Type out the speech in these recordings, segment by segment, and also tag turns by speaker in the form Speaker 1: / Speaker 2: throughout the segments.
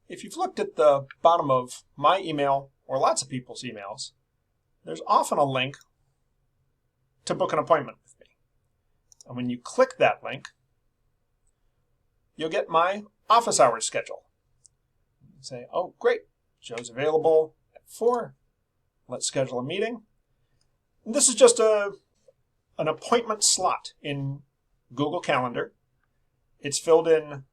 Speaker 1: If you've looked at the bottom of my email or lots of people's emails, there's often a link to book an appointment with me. And when you click that link, you'll get my office hours schedule. You say, oh, great, Joe's available at 4. Let's schedule a meeting. And this is just an appointment slot in Google Calendar. It's filled in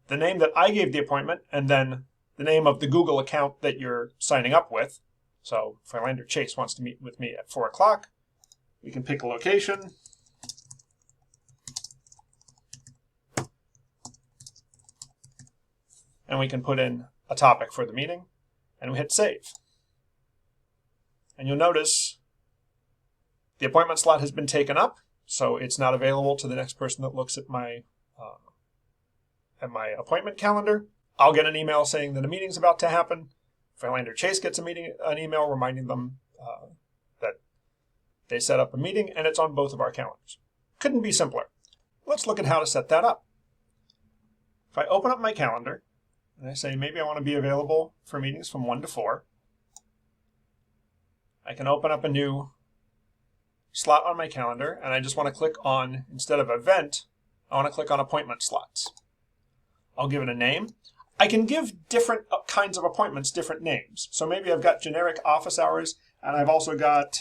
Speaker 1: the name that I gave the appointment and then the name of the Google account that you're signing up with. So if Philander Chase wants to meet with me at 4 o'clock, we can pick a location. And we can put in a topic for the meeting, and we hit save. And you'll notice the appointment slot has been taken up, so it's not available to the next person that looks at my appointment calendar. I'll get an email saying that a meeting's about to happen. Philander Chase gets an email reminding them that they set up a meeting, and it's on both of our calendars. Couldn't be simpler. Let's look at how to set that up. If I open up my calendar, and I say maybe I want to be available for meetings from 1 to 4, I can open up a new slot on my calendar, and I just want to click on, instead of event, I want to click on appointment slots. I'll give it a name. I can give different kinds of appointments different names. So maybe I've got generic office hours, and I've also got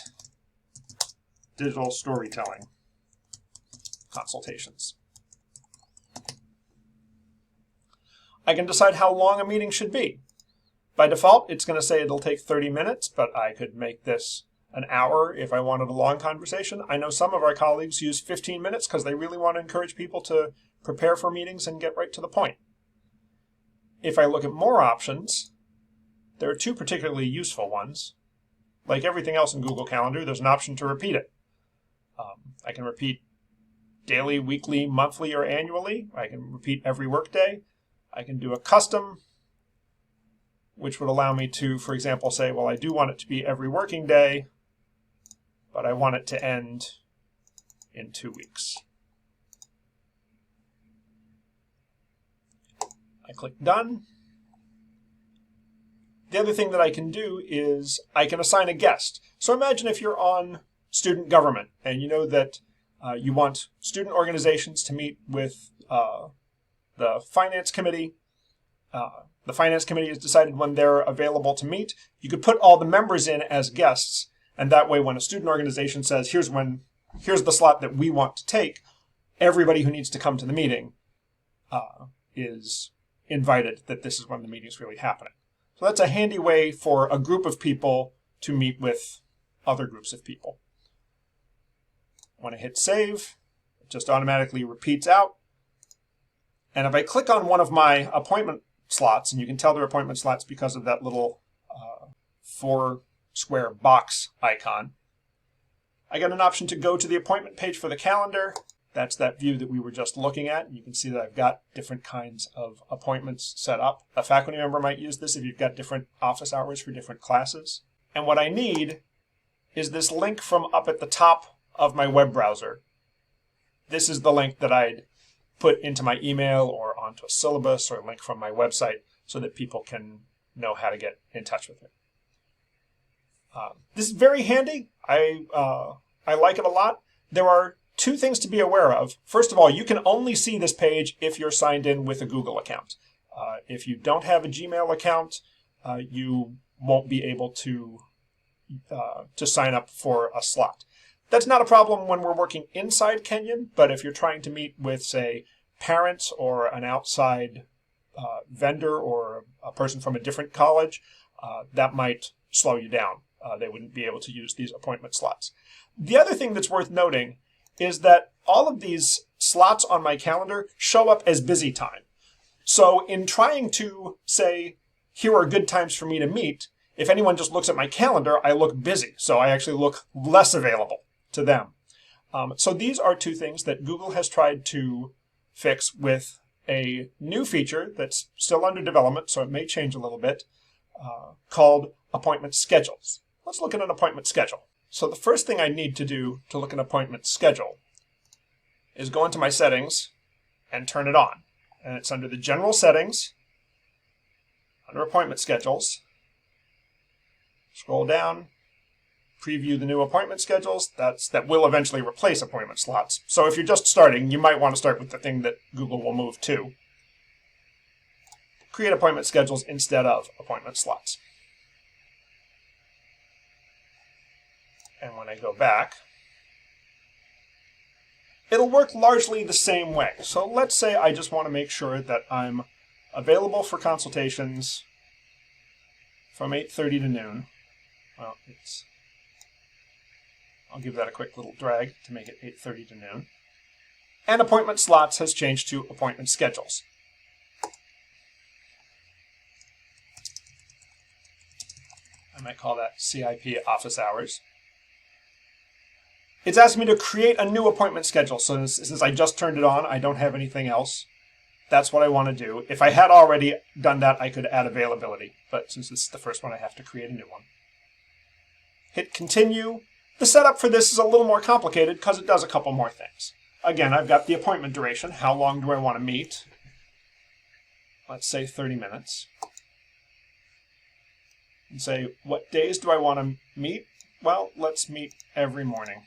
Speaker 1: digital storytelling consultations. I can decide how long a meeting should be. By default, it's going to say it'll take 30 minutes, but I could make this an hour if I wanted a long conversation. I know some of our colleagues use 15 minutes because they really want to encourage people to prepare for meetings and get right to the point. If I look at more options, there are 2 particularly useful ones. Like everything else in Google Calendar, there's an option to repeat it. I can repeat daily, weekly, monthly, or annually. I can repeat every workday. I can do a custom, which would allow me to, for example, say, well, I do want it to be every working day, but I want it to end in 2 weeks. I click Done. The other thing that I can do is I can assign a guest. So imagine if you're on student government and you know that you want student organizations to meet with the finance committee. The finance committee has decided when they're available to meet. You could put all the members in as guests, and that way when a student organization says, here's the slot that we want to take, everybody who needs to come to the meeting is invited that this is when the meeting is really happening. So that's a handy way for a group of people to meet with other groups of people. When I hit save, it just automatically repeats out. And if I click on one of my appointment slots, and you can tell they're appointment slots because of that little 4 square box icon, I get an option to go to the appointment page for the calendar. That's that view that we were just looking at. You can see that I've got different kinds of appointments set up. A faculty member might use this if you've got different office hours for different classes. And what I need is this link from up at the top of my web browser. This is the link that I'd put into my email or onto a syllabus or a link from my website so that people can know how to get in touch with me. This is very handy. I like it a lot. There are 2 things to be aware of. First of all, you can only see this page if you're signed in with a Google account. If you don't have a Gmail account, you won't be able to sign up for a slot. That's not a problem when we're working inside Kenyon, but if you're trying to meet with, say, parents or an outside vendor or a person from a different college, that might slow you down. They wouldn't be able to use these appointment slots. The other thing that's worth noting is that all of these slots on my calendar show up as busy time. So in trying to say, here are good times for me to meet, if anyone just looks at my calendar, I look busy. So I actually look less available to them. So these are 2 things that Google has tried to fix with a new feature that's still under development, so it may change a little bit, called appointment schedules. Let's look at an appointment schedule. So the first thing I need to do to look at an appointment schedule is go into my settings and turn it on. And it's under the general settings. Under appointment schedules, scroll down, preview the new appointment schedules. That will eventually replace appointment slots. So if you're just starting, you might want to start with the thing that Google will move to. Create appointment schedules instead of appointment slots. And when I go back, it'll work largely the same way. So let's say I just want to make sure that I'm available for consultations from 8:30 to noon. Well, I'll give that a quick little drag to make it 8:30 to noon. And appointment slots has changed to appointment schedules. I might call that CIP office hours. It's asking me to create a new appointment schedule. So since I just turned it on, I don't have anything else. That's what I want to do. If I had already done that, I could add availability. But since this is the first one, I have to create a new one. Hit continue. The setup for this is a little more complicated because it does a couple more things. Again, I've got the appointment duration. How long do I want to meet? Let's say 30 minutes. And say, what days do I want to meet? Well, let's meet every morning.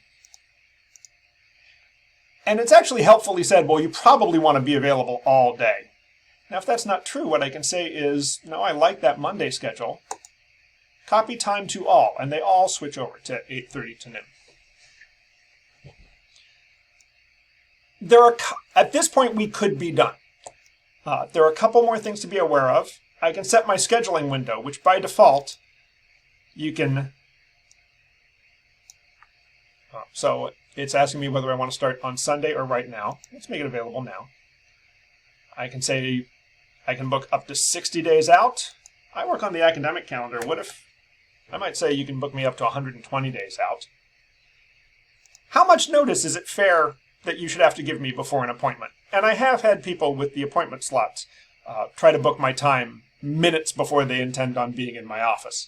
Speaker 1: And it's actually helpfully said, well, you probably want to be available all day. Now, if that's not true, what I can say is, no, I like that Monday schedule. Copy time to all, and they all switch over to 8:30 to noon. At this point, we could be done. There are a couple more things to be aware of. I can set my scheduling window, which by default, you can... So it's asking me whether I want to start on Sunday or right now. Let's make it available now. I can say I can book up to 60 days out. I work on the academic calendar. What if I might say you can book me up to 120 days out? How much notice is it fair that you should have to give me before an appointment? And I have had people with the appointment slots try to book my time minutes before they intend on being in my office.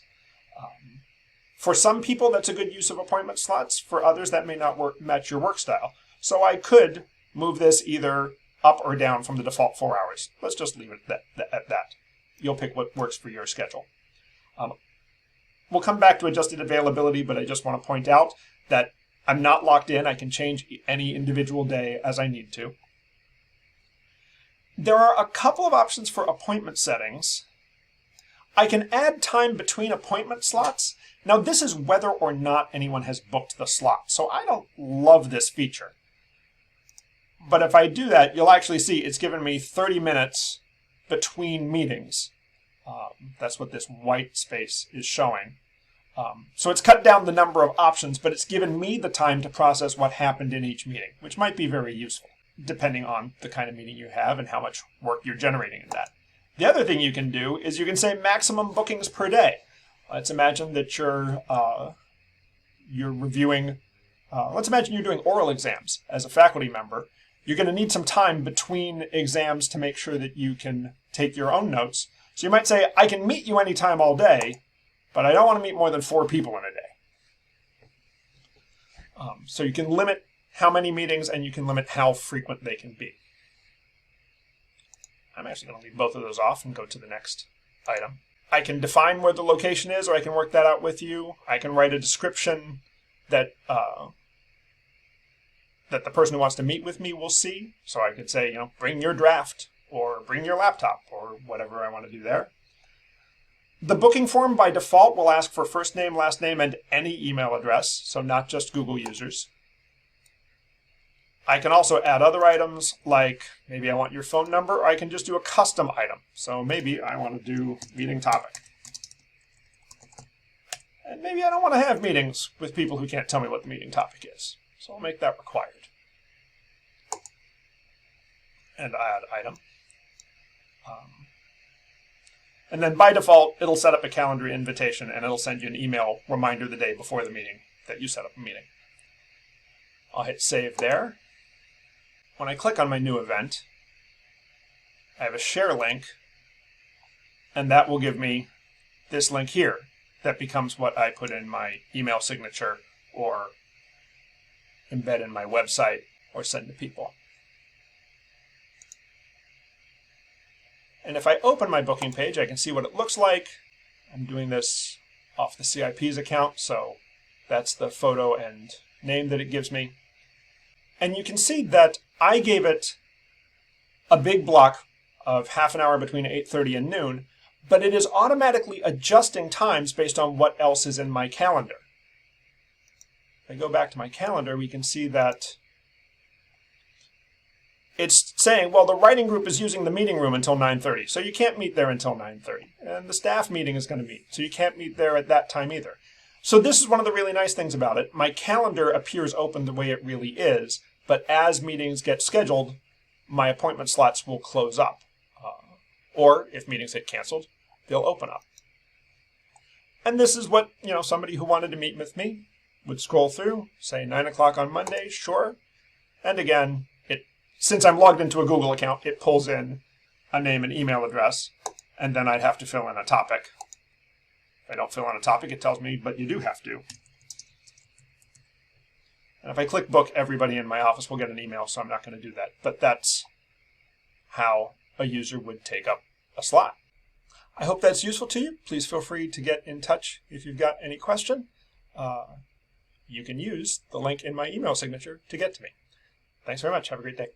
Speaker 1: For some people, that's a good use of appointment slots. For others, that may not match your work style. So I could move this either up or down from the default 4 hours. Let's just leave it at that. You'll pick what works for your schedule. We'll come back to adjusted availability, but I just want to point out that I'm not locked in. I can change any individual day as I need to. There are a couple of options for appointment settings. I can add time between appointment slots. Now, this is whether or not anyone has booked the slot, so I don't love this feature. But if I do that, you'll actually see it's given me 30 minutes between meetings. That's what this white space is showing. So it's cut down the number of options, but it's given me the time to process what happened in each meeting, which might be very useful, depending on the kind of meeting you have and how much work you're generating in that. The other thing you can do is you can say maximum bookings per day. Let's imagine that you're reviewing, let's imagine you're doing oral exams as a faculty member. You're going to need some time between exams to make sure that you can take your own notes. So you might say, I can meet you anytime all day, but I don't want to meet more than 4 people in a day. So you can limit how many meetings and you can limit how frequent they can be. I'm actually going to leave both of those off and go to the next item. I can define where the location is, or I can work that out with you. I can write a description that that the person who wants to meet with me will see. So I could say, bring your draft, or bring your laptop, or whatever I want to do there. The booking form by default will ask for first name, last name, and any email address, so not just Google users. I can also add other items, like maybe I want your phone number, or I can just do a custom item. So maybe I want to do meeting topic. And maybe I don't want to have meetings with people who can't tell me what the meeting topic is. So I'll make that required. And add item. And then by default, it'll set up a calendar invitation, and it'll send you an email reminder the day before the meeting that you set up a meeting. I'll hit save there. When I click on my new event, I have a share link, and that will give me this link here that becomes what I put in my email signature or embed in my website or send to people. And if I open my booking page, I can see what it looks like. I'm doing this off the CIP's account, so that's the photo and name that it gives me. And you can see that I gave it a big block of half an hour between 8:30 and noon, but it is automatically adjusting times based on what else is in my calendar. If I go back to my calendar, we can see that it's saying, well, the writing group is using the meeting room until 9:30, so you can't meet there until 9:30. And the staff meeting is going to meet, so you can't meet there at that time either. So this is one of the really nice things about it. My calendar appears open the way it really is, but as meetings get scheduled, my appointment slots will close up. Or if meetings get canceled, they'll open up. And this is what, somebody who wanted to meet with me would scroll through, say 9 o'clock on Monday, sure. And again, since I'm logged into a Google account, it pulls in a name and email address, and then I'd have to fill in a topic. If I don't fill in a topic, it tells me, but you do have to. And if I click book, everybody in my office will get an email, so I'm not going to do that. But that's how a user would take up a slot. I hope that's useful to you. Please feel free to get in touch if you've got any question. You can use the link in my email signature to get to me. Thanks very much. Have a great day.